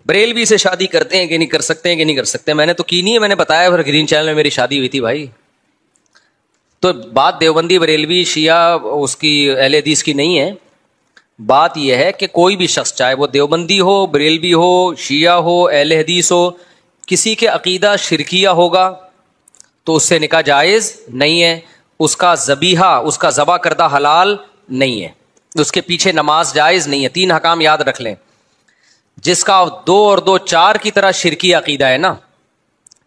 بریلوی سے شادی کرتے ہیں کہ نہیں کر سکتے ہیں کہ نہیں کر سکتے؟ میں نے تو کی نہیں ہے، میں نے بتایا پھر گرین چینل میں میری شادی ہوئی تھی بھائی. تو بات دیوبندی بریلوی شیعہ اس کی اہل حدیث کی نہیں ہے. بات یہ ہے کہ کوئی بھی شخص چاہے وہ دیوبندی ہو، بریلوی ہو، شیعہ ہو، اہل حدیث ہو، کسی کے عقیدہ شرکیہ ہوگا تو اس سے نکاح جائز نہیں ہے. اس کا ذبیحہ، اس کا ذبح کردہ حلال نہیں ہے. اس کے پیچھے نماز جائز نہیں ہے. 3 احکام یاد رکھ لیں. جس کا 2 اور 2 4 کی طرح شرکی عقیدہ ہے نا،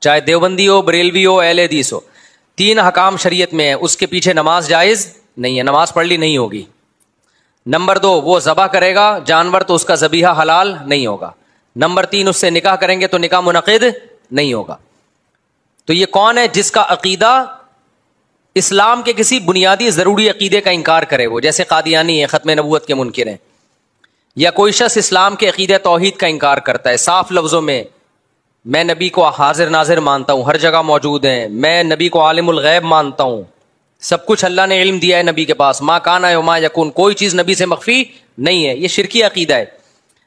چاہے دیوبندی ہو، بریلوی ہو، اہل حدیث ہو، 3 احکام شریعت میں ہے، اس کے پیچھے نماز جائز نہیں ہے، نماز پڑھ لی نہیں ہوگی. نمبر 2، وہ ذبح کرے گا جانور تو اس کا ذبیحہ حلال نہیں ہوگا. نمبر 3، اس سے نکاح کریں گے تو نکاح منعقد نہیں ہوگا. تو یہ کون ہے؟ جس کا عقیدہ اسلام کے کسی بنیادی ضروری عقیدے کا انکار کرے، وہ جیسے قادیانی ہے، ختم نبوت کے منکر ہیں، یا کوئی شخص اسلام کے عقیدہ توحید کا انکار کرتا ہے صاف لفظوں میں، میں نبی کو حاضر ناظر مانتا ہوں، ہر جگہ موجود ہیں، میں نبی کو عالم الغیب مانتا ہوں، سب کچھ اللہ نے علم دیا ہے نبی کے پاس، ما کان و ما یکون، کوئی چیز نبی سے مخفی نہیں ہے، یہ شرکی عقیدہ ہے.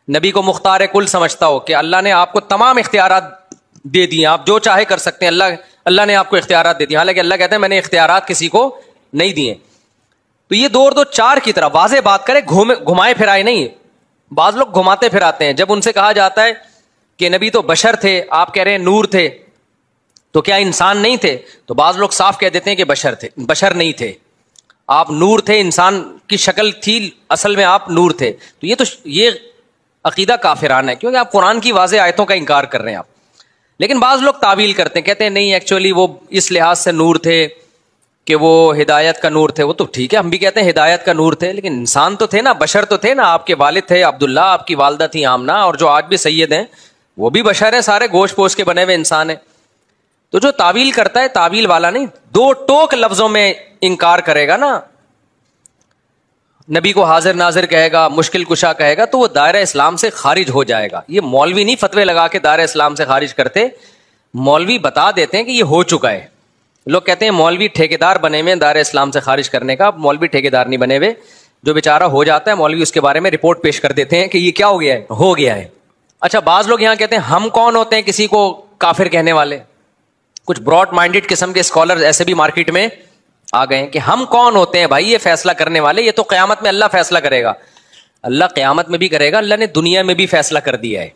نبی کو مختار کل سمجھتا ہو کہ اللہ نے آپ کو تمام اختیارات دے دیے، آپ جو چاہے کر سکتے ہیں، اللہ نے آپ کو اختیارات دے دیے، حالانکہ اللہ کہتے ہیں میں نے اختیارات کسی کو نہیں دیے. تو یہ 2 اور 2 4 کی طرح واضح بات کرے، گھمائے پھرائے نہیں. بعض لوگ گھماتے پھراتے ہیں. جب ان سے کہا جاتا ہے کہ نبی تو بشر تھے، آپ کہہ رہے ہیں نور تھے، تو کیا انسان نہیں تھے؟ تو بعض لوگ صاف کہہ دیتے ہیں کہ بشر تھے. بشر نہیں تھے، آپ نور تھے، انسان کی شکل تھی، اصل میں آپ نور تھے. تو یہ عقیدہ کافرانہ ہے، کیونکہ آپ قرآن کی واضح آیتوں کا انکار کر رہے ہیں آپ. لیکن بعض لوگ تعویل کرتے ہیں، کہتے ہیں نہیں ایکچولی وہ اس لحاظ سے نور تھے کہ وہ ہدایت کا نور تھے. وہ تو ٹھیک ہے، ہم بھی کہتے ہیں ہدایت کا نور تھے، لیکن انسان تو تھے نا، بشر تو تھے نا. آپ کے والد تھے عبداللہ، آپ کی والدہ تھی آمنہ، اور جو آج بھی سید ہیں وہ بھی بشر ہیں، سارے گوشت پوش کے بنے ہوئے انسان ہیں. تو جو تعویل کرتا ہے، تعویل والا نہیں، 2 ٹوک لفظوں میں انکار کرے گا نا، نبی کو حاضر ناظر کہے گا، مشکل کشا کہے گا، تو وہ دائرہ اسلام سے خارج ہو جائے گا. یہ مولوی نہیں فتوے لگا کے دائرہ اسلام سے خارج کرتے، مولوی بتا دیتے ہیں کہ یہ ہو چکا ہے. لوگ کہتے ہیں مولوی ٹھیکیدار بنے ہوئے دائرہ اسلام سے خارج کرنے کا. مولوی ٹھیکیدار نہیں بنے ہوئے، جو بیچارہ ہو جاتا ہے مولوی اس کے بارے میں رپورٹ پیش کر دیتے ہیں کہ یہ کیا ہو گیا ہے، ہو گیا ہے. اچھا، بعض لوگ یہاں کہتے ہیں ہم کون ہوتے ہیں کسی کو کافر کہنے والے. کچھ براڈ مائنڈڈ قسم کے اسکالر ایسے بھی مارکیٹ میں آ گئے ہیں کہ ہم کون ہوتے ہیں بھائی یہ فیصلہ کرنے والے، یہ تو قیامت میں اللہ فیصلہ کرے گا. اللہ قیامت میں بھی کرے گا، اللہ نے دنیا میں بھی فیصلہ کر دیا ہے.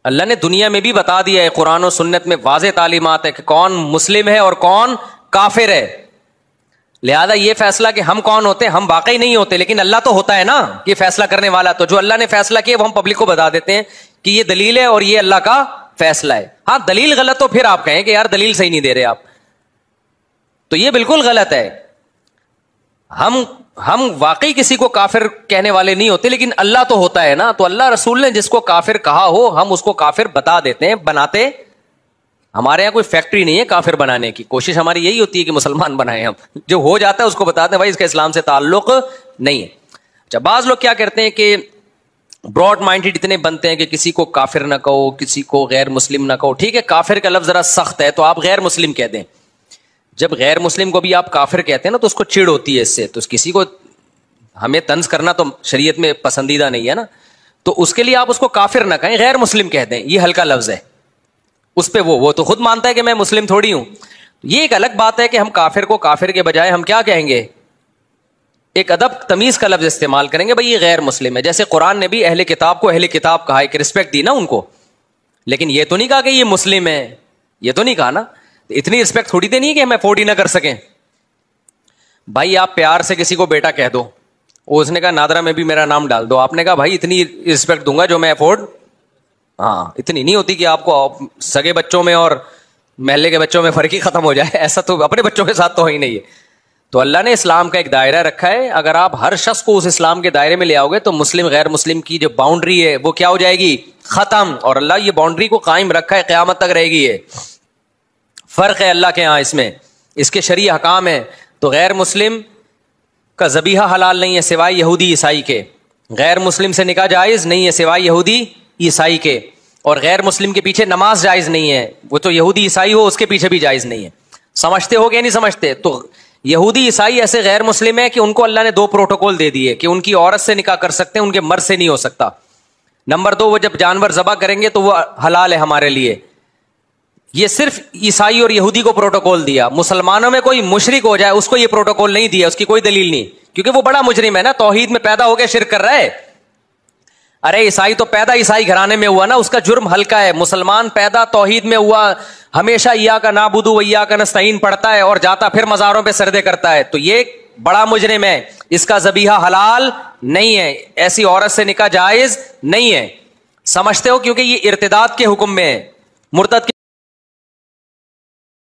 اللہ نے دنیا میں بھی بتا دیا ہے، قرآن و سنت میں واضح تعلیمات ہے کہ کون مسلم ہے اور کون کافر ہے. لہذا یہ فیصلہ کہ ہم کون ہوتے ہیں، ہم واقعی نہیں ہوتے، لیکن اللہ تو ہوتا ہے نا یہ فیصلہ کرنے والا. تو جو اللہ نے فیصلہ کیا وہ ہم پبلک کو بتا دیتے ہیں کہ یہ دلیل ہے اور یہ اللہ کا فیصلہ ہے. ہاں دلیل غلط تو پھر آپ کہیں کہ یار دلیل صحیح نہیں دے رہے آپ، تو یہ بالکل غلط ہے. ہم واقعی کسی کو کافر کہنے والے نہیں ہوتے، لیکن اللہ تو ہوتا ہے نا. تو اللہ رسول نے جس کو کافر کہا ہو ہم اس کو کافر بتا دیتے ہیں، بناتے. ہمارے یہاں کوئی فیکٹری نہیں ہے کافر بنانے کی، کوشش ہماری یہی ہوتی ہے کہ مسلمان بنائیں. ہم جو ہو جاتا ہے اس کو بتاتے ہیں بھائی اس کا اسلام سے تعلق نہیں ہے. اچھا، بعض لوگ کیا کرتے ہیں کہ براڈ مائنڈڈ اتنے بنتے ہیں کہ کسی کو کافر نہ کہو، کسی کو غیر مسلم نہ کہو. ٹھیک ہے، کافر کا لفظ ذرا سخت ہے تو آپ غیر مسلم کہہ دیں. جب غیر مسلم کو بھی آپ کافر کہتے ہیں نا تو اس کو چڑ ہوتی ہے اس سے. تو کسی کو ہمیں طنز کرنا تو شریعت میں پسندیدہ نہیں ہے نا، تو اس کے لیے آپ اس کو کافر نہ کہیں، غیر مسلم کہہ دیں. یہ ہلکا لفظ ہے. اس پہ وہ تو خود مانتا ہے کہ میں مسلم تھوڑی ہوں. یہ ایک الگ بات ہے کہ ہم کافر کو کافر کے بجائے ہم کیا کہیں گے، ایک ادب تمیز کا لفظ استعمال کریں گے، بھائی یہ غیر مسلم ہے. جیسے قرآن نے بھی اہل کتاب کو اہل کتاب کہا، ایک رسپیکٹ دی نا ان کو، لیکن یہ تو نہیں کہا کہ یہ مسلم ہے، یہ تو نہیں کہا نا. اتنی رسپیکٹ تھوڑی دینی ہے کہ ہم افورڈ ہی نہ کر سکیں. بھائی آپ پیار سے کسی کو بیٹا کہہ دو، اس نے کہا نادرا میں بھی میرا نام ڈال دو. آپ نے کہا بھائی اتنی رسپیکٹ دوں گا جو میں افورڈ، ہاں اتنی نہیں ہوتی کہ آپ کو سگے بچوں میں اور محلے کے بچوں میں فرق ہی ختم ہو جائے. ایسا تو اپنے بچوں کے ساتھ تو ہی نہیں ہے. تو اللہ نے اسلام کا ایک دائرہ رکھا ہے، اگر آپ ہر شخص کو اس اسلام کے دائرے میں لے آؤ گے تو مسلم غیر مسلم کی جو باؤنڈری ہے وہ کیا ہو جائے گی، ختم. اور اللہ یہ باؤنڈری کو قائم رکھا ہے، قیامت تک رہے گی. یہ فرق ہے اللہ کے ہاں، اس میں اس کے شرعی احکام ہیں. تو غیر مسلم کا ذبیحہ حلال نہیں ہے سوائے یہودی عیسائی کے، غیر مسلم سے نکاح جائز نہیں ہے سوائے یہودی عیسائی کے، اور غیر مسلم کے پیچھے نماز جائز نہیں ہے. وہ تو یہودی عیسائی ہو اس کے پیچھے بھی جائز نہیں ہے. سمجھتے ہو کہ نہیں سمجھتے؟ تو یہودی عیسائی ایسے غیر مسلم ہے کہ ان کو اللہ نے 2 پروٹوکول دے دیے کہ ان کی عورت سے نکاح کر سکتے ہیں، ان کے مرد سے نہیں ہو سکتا. نمبر 2 وہ جب جانور ذبح کریں گے تو وہ حلال ہے ہمارے لیے. یہ صرف عیسائی اور یہودی کو پروٹوکول دیا, مسلمانوں میں کوئی مشرک ہو جائے اس کو یہ پروٹوکول نہیں دیا, اس کی کوئی دلیل نہیں, کیونکہ وہ بڑا مجرم ہے نا, توحید میں پیدا ہو کے شرک کر رہا ہے. ارے عیسائی تو پیدا عیسائی گھرانے میں ہوا نا, اس کا جرم ہلکا ہے. مسلمان پیدا توحید میں ہوا, ہمیشہ ایاک نعبد و ایاک نستعین پڑھتا ہے اور جاتا پھر مزاروں پہ سجدے کرتا ہے, تو یہ بڑا مجرم ہے, اس کا ذبیحہ حلال نہیں ہے, ایسی عورت سے نکاح جائز نہیں ہے. سمجھتے ہو, کیونکہ یہ ارتداد کے حکم میں ہے, مرتد